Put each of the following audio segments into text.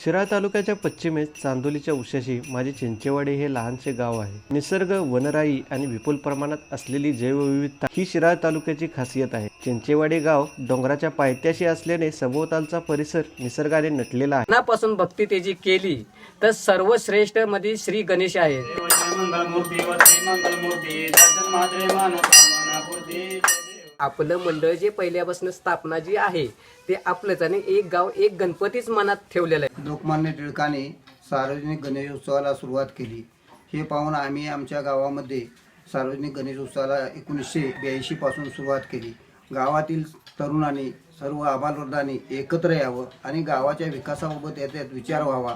शिराळा तालुक्याच्या पश्चिमेस चांदोलीच्या उशाशी माझे चिंचेवाडी हे लहानसे गाव आहे. निसर्ग, वनराई आणि विपुल प्रमाणात असलेली जैवविविधता ही शिराळा तालुक्याची खासियत आहे. चिंचेवाडी गाव डोंगराच्या पायथ्याशी असल्याने सभोवतालचा परिसर निसर्गाने नटलेला आहे. मनापासून भक्ती त्याची केली तर सर्वश्रेष्ठ मध्ये श्री गणेश आहे. आपलं मंडळ जे पहिल्यापासून स्थापना जी आहे ते आपलंच आणि एक गाव एक गणपतीच मनात ठेवलेलं आहे. लोकमान्य टिळकाने सार्वजनिक गणेशोत्सवाला सुरुवात केली. हे पाहून आम्ही आमच्या गावामध्ये सार्वजनिक गणेशोत्सवाला 1982 पासून सुरुवात केली. गावातील तरुणांनी सर्व आबालवृद्धांनी एकत्र यावं आणि गावाच्या विकासाबाबत याच्यात विचार व्हावा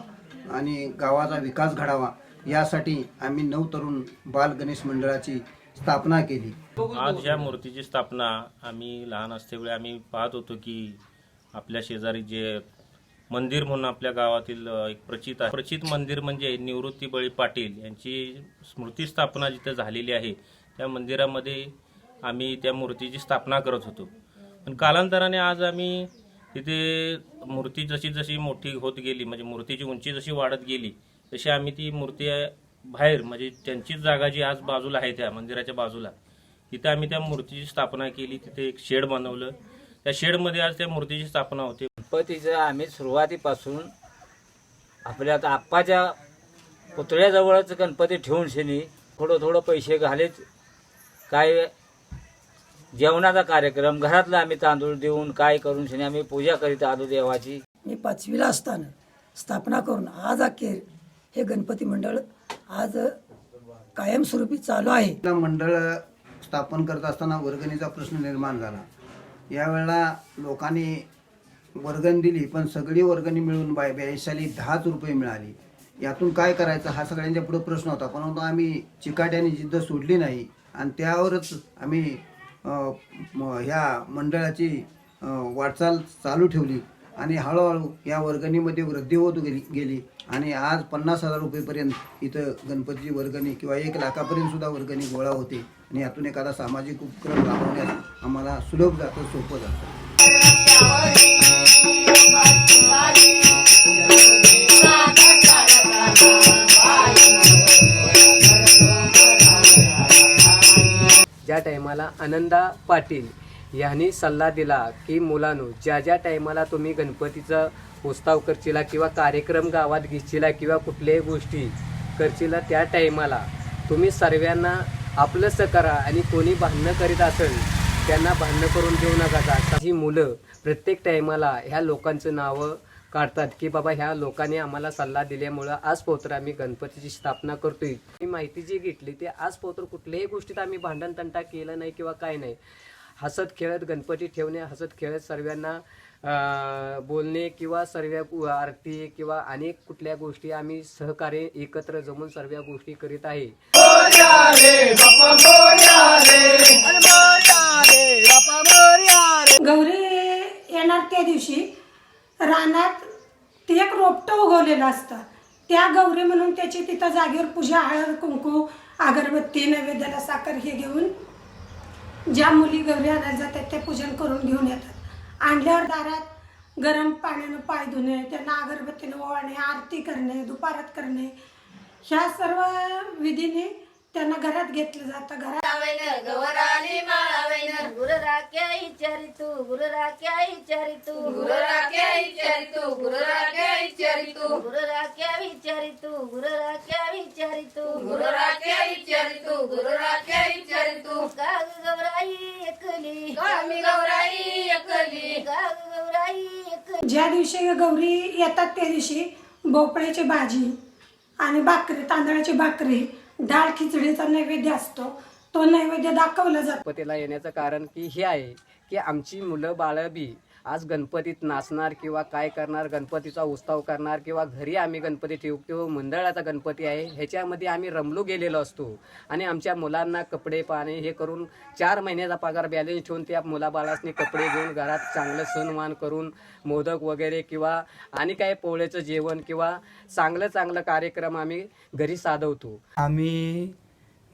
आणि गावाचा विकास घडावा यासाठी आम्ही 9 तरुण बाल गणेश मंडळाची स्थापना केली. आज ह्या मूर्तीची स्थापना आम्ही लहान असतेवेळी आम्ही पाहत होतो की आपल्या शेजारी जे मंदिर म्हणून आपल्या गावातील एक प्रचित मंदिर म्हणजे निवृत्ती बळी पाटील यांची स्मृती स्थापना जिथे झालेली आहे त्या मंदिरामध्ये आम्ही त्या मूर्तीची स्थापना करत होतो. पण कालांतराने आज आम्ही तिथे मूर्ती जशी जशी मोठी होत गेली म्हणजे मूर्तीची उंची जशी वाढत गेली तशी आम्ही ती मूर्ती बाहेर म्हणजे त्यांचीच जागा जी आज बाजूला आहे त्या मंदिराच्या बाजूला तिथे आम्ही त्या मूर्तीची स्थापना केली. तिथे एक शेड बनवलं. त्या शेडमध्ये आज त्या मूर्तीची स्थापना होते. गणपतीचं आम्ही सुरुवातीपासून आपल्या आता आप्पाच्या पुतळ्याजवळच गणपती ठेवून शेनी थोडं पैसे घालेच काय जेवणाचा कार्यक्रम घरातला आम्ही तांदूळ देऊन काय करून शेनी आम्ही पूजा करीत आलो देवाची. मी 5वीला असताना स्थापना करून आज अखेर हे गणपती मंडळ आज कायमस्वरूपी चालू आहे. मंडळ स्थापन करत असताना वर्गणीचा प्रश्न निर्माण झाला. यावेळेला लोकांनी वर्गणी दिली पण सगळी वर्गणी मिळून 82 साली 10 रुपये मिळाली. यातून काय करायचं हा सगळ्यांच्या पुढे प्रश्न होता. परंतु आम्ही चिकाट्याने जिद्द सोडली नाही आणि त्यावरच आम्ही ह्या मंडळाची वाटचाल चालू ठेवली आणि हळूहळू या वर्गणीमध्ये वृद्धी होत गेली आणि आज 50,000 रुपयेपर्यंत इथं गणपतीची वर्गणी किंवा 1 लाखापर्यंत सुद्धा वर्गणी गोळा होते आणि यातून एखादा सामाजिक उपक्रम राबवण्यास आम्हाला सुलभ जातं, सोपं जातं. ज्या टायमाला आनंदा पाटील यांनी सल्ला दिला की मुलांनो ज्या टायमाला तुम्ही गणपतीचा उत्सव करशीला किंवा कार्यक्रम गावात घेशीला किंवा कुठल्याही गोष्टी करशीला त्या टायमाला तुम्ही सर्वांना आपलंसं करा आणि कोणी भांडणं करीत असेल त्यांना भांडणं करून देऊ नका. ही मुलं प्रत्येक टायमाला ह्या लोकांचं नावं काढतात की बाबा ह्या लोकांनी आम्हाला सल्ला दिल्यामुळं आज पोतर आम्ही गणपतीची स्थापना करतोय. ही माहिती जी घेतली ते आज पोतर कुठल्याही गोष्टीत आम्ही भांडण तंटा केलं नाही किंवा काय नाही. हसत खेळत गणपती ठेवणे, हसत खेळत सर्वांना बोलणे किंवा सर्व आरती किंवा अनेक कुठल्या गोष्टी आम्ही सहकार्य एकत्र जमून सर्व गोष्टी करीत आहे. गौरी येणार त्या दिवशी रानात ते एक रोपटं उगवलेलं असतं. त्या गौरी म्हणून त्याची तिथं जागेवर पूजा, हळद कुंकू, अगरबत्ती, नैवेद्याला साखर हे घेऊन ज्या मुली गौरी आणायला जातात ते पूजन करून घेऊन येतात. आणल्यावर दारात गरम पाण्यानं पाय धुणे, त्यांना अगरबत्तीनं ओवाळणे, आरती करणे, दुपारात करणे ह्या सर्व विधीने त्यांना घरात घेतलं जातं. घरात गवराली माळावैन गुरु राख्या इचारितू गुरु राख्या इचारितू गुरु राख्या इचारितू गुरु राख्या इचारितू गुरु राख्या विचारितू गुरु राख्या विचारितू गुरु राख्या इचारितू गुरु राख्या इचारितू काग गौराई एकली कामी गौराई एकली काग गौराई एकली. ज्या दिवशी गौरी येतात त्या दिवशी भोपळ्याची भाजी आणि भाकरी, तांदळाची भाकरी, डाळ खिचडीचा नैवेद्य असतो. तो नैवेद्य दाखवला जातो. गणपतीला येण्याचं कारण की हे आहे की आमची मुलं बाळं बी आज गणपतीत नाचणार किंवा काय करणार, गणपतीचा उत्सव करणार किंवा घरी आम्ही गणपती ठेवतो, मंडळाचा गणपती आहे ह्याच्यामध्ये आम्ही रमलो गेलेलो असतो आणि आमच्या मुलांना कपडे पाणी हे करून 4 महिन्याचा पगार बॅलन्स ठेवून त्या मुलाबाळांनी कपडे घेऊन घरात चांगलं सणमान करून मोदक वगैरे किंवा आणि काय पोळ्याचं जेवण किंवा चांगलं कार्यक्रम आम्ही घरी साधवतो. आम्ही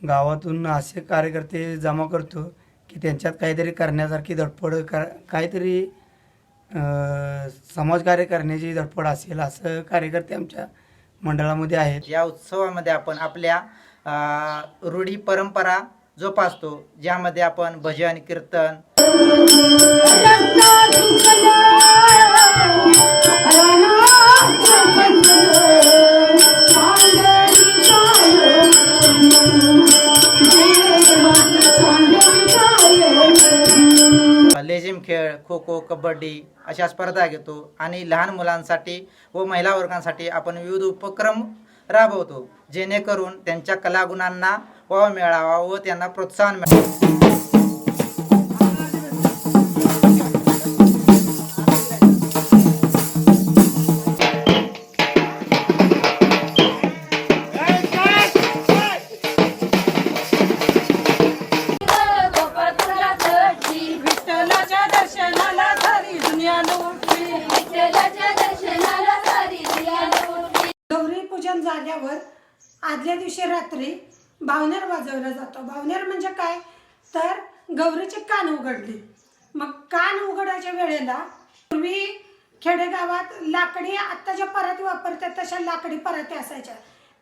गावातून असे कार्यकर्ते जमा करतो की त्यांच्यात काहीतरी करण्यासारखी धडपड काहीतरी समाजकार्य करण्याची धडपड असेल असं कार्यकर्ते आमच्या मंडळामध्ये आहेत. या उत्सवामध्ये आपण आपल्या रूढी परंपरा जोपासतो, ज्यामध्ये आपण भजन कीर्तन लेझिम खेळ, खो खो, कबड्डी अशा स्पर्धा घेतो आणि लहान मुलांसाठी व महिला वर्गांसाठी आपण विविध उपक्रम राबवतो, जेणेकरून त्यांच्या कलागुणांना वाव मिळावा व त्यांना प्रोत्साहन मिळावे. विठ्ठलाच्या दर्शनाला सारी दुनिया लुटली. गौरी पूजन झाल्यावर आदल्या दिवशी रात्री भावनेर वाजवला जातो. भावनेर म्हणजे काय तर गौरीचे कान उघडले. मग कान उघडायच्या वेळेला पूर्वी खेडेगावात लाकडी आत्ता ज्या पराती वापरतात तशा लाकडी पराती असायच्या.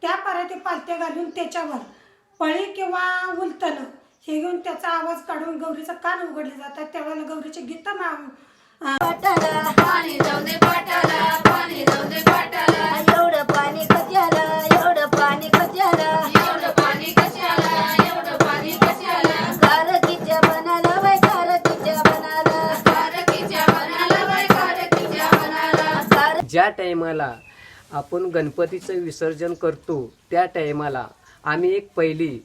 त्या पराती पालत्या घालून त्याच्यावर पळी किंवा उलतनं हे घेऊन त्याचा आवाज काढून गौरीचं कान उघडले जातात. त्यावेळेला गौरीचे गीतं पाटाला पाणी जाऊ दे, पाटाला पाणी जाऊ दे, पाटाला एवढं पाणी कशाला, एवढं पाणी कशाला, एवढं पाणी कशाला, एवढं पाणी कशाला, कारकीच्या बनाला बाई, कारकीच्या बनाला, कारकीच्या बनाला बाई, कारकीच्या बनाला. ज्या टायमाला आपण गणपतीचं विसर्जन करतो त्या टायमाला आम्ही एक पहिली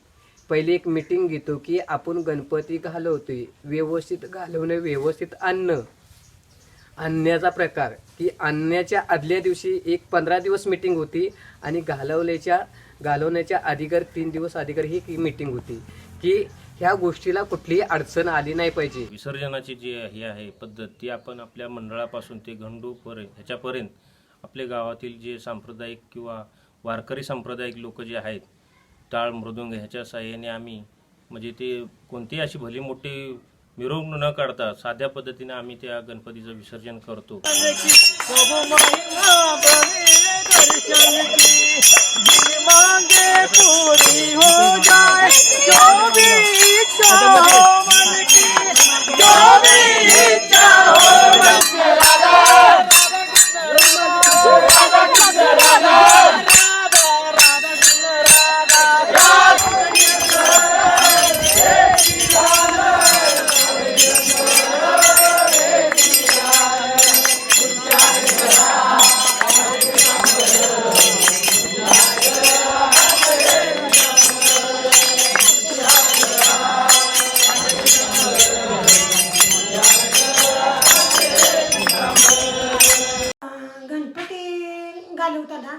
एक मीटिंग घेतो की आपण गणपती घालवतोय, व्यवस्थित घालवणं, व्यवस्थित आणण्याचा प्रकार की आणण्याच्या आदल्या दिवशी एक 15 दिवस मीटिंग होती आणि घालवण्याच्या अधिकार 3 दिवस अधिकार ही मीटिंग होती की ह्या गोष्टीला कुठलीही अडचण आली नाही पाहिजे. विसर्जनाची जी हे आहे पद्धत ती आपण आपल्या मंडळापासून ते घंडूपर्यंत ह्याच्यापर्यंत आपल्या गावातील जे सांप्रदायिक किंवा वारकरी सांप्रदायिक लोक जे आहेत टाळ मृदुंग ह्याच्या साहाय्याने आम्ही म्हणजे ते कोणतीही अशी भली मोठी मिरवणूक न काढता साध्या पद्धतीने आम्ही त्या गणपतीचं विसर्जन करतो. घालवताना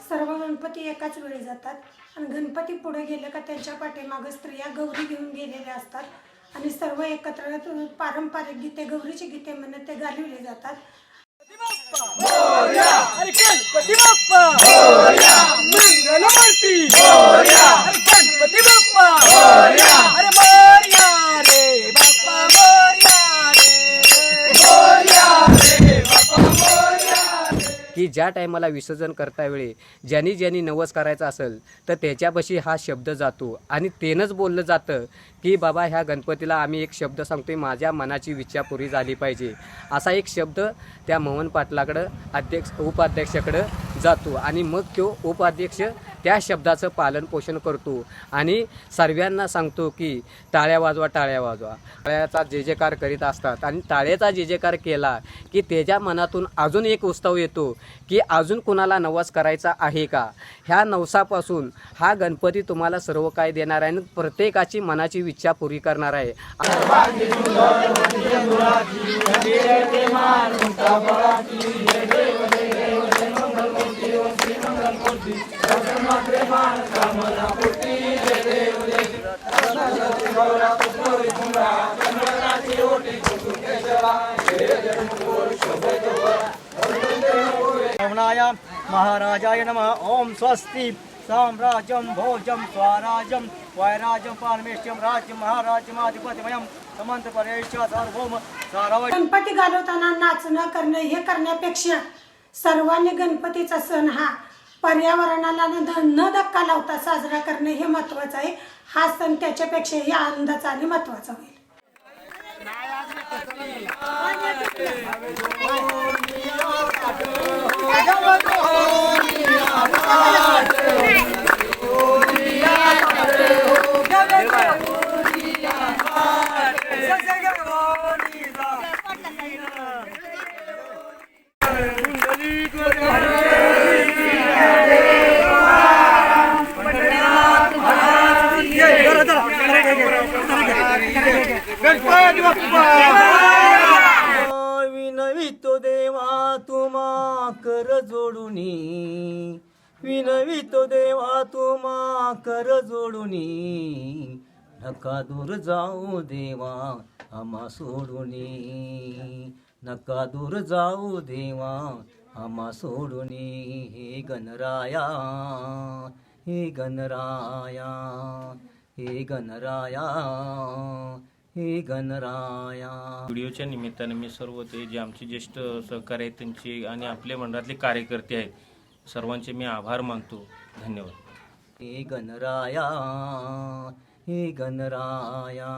सर्व गणपती एकाच वेळी जातात आणि गणपती पुढे गेले का त्यांच्या पाठीमागे स्त्रिया गौरी घेऊन गेलेल्या असतात आणि सर्व एकत्र पारंपरिक गीते, गौरीची गीते म्हणत ते घालवले जातात. की ज्या टायमाला विसर्जन करता वेळी ज्यांनी नवस करायचा असेल तर त्याच्यापाशी हा शब्द जातो आणि तेनंच बोललं जातं की बाबा ह्या गणपतीला आम्ही एक शब्द सांगतोय, माझ्या मनाची इच्छा पुरी झाली पाहिजे असा एक शब्द त्या मोहन पाटलाकडं उपाध्यक्षाकडं जातो आणि मग तो उपाध्यक्ष त्या शब्दाचं पालन पोषण करतो आणि सर्वांना सांगतो की टाळ्या वाजवा, टाळ्या वाजवा. टाळ्याचा जे जयकार करीत असतात आणि टाळ्याचा जे जयकार केला की त्याच्या मनातून अजून एक उत्सव येतो की अजून कुणाला नवस करायचा आहे का. ह्या नवसापासून हा गणपती तुम्हाला सर्व काय देणार आहे आणि प्रत्येकाची मनाची इच्छा पुरी करणार आहे. महाराजाय नमः. ओम स्वस्ति साम्राज्यं भोजं स्वराज्यं वैराज्यं पारमेष्ठ्यं राज्यं महाराज्यमाधिपतिमयं समांतर पर्यायाच्या सार्वभौम सारावा गणपती घालवताना नाचणं करणं हे करण्यापेक्षा सर्वांनी गणपतीचा सण हा पर्यावरणाला न धक्का लावता साजरा करणं हे महत्त्वाचं आहे. हा सण त्याच्यापेक्षाही आनंदाचा आणि महत्त्वाचा होईल. विनवितो देवा तुम्हा कर जोडुनी, विनवितो देवा तुम्हा कर जोडुनी, नका दूर जाऊ देवा आम्हा सोडुनी, नका दूर जाऊ देवा आम्हा सोडुनी. हे गणराया, हे गणराया, हे गणराया, हे गणराया. व्हिडिओच्या निमित्ताने मी सर्व ते जे आमचे ज्येष्ठ सहकारी आहेत त्यांचे आणि आपल्या मंडळातले कार्यकर्ते आहेत सर्वांचे मी आभार मानतो. धन्यवाद. हे गणराया, हे गणराया,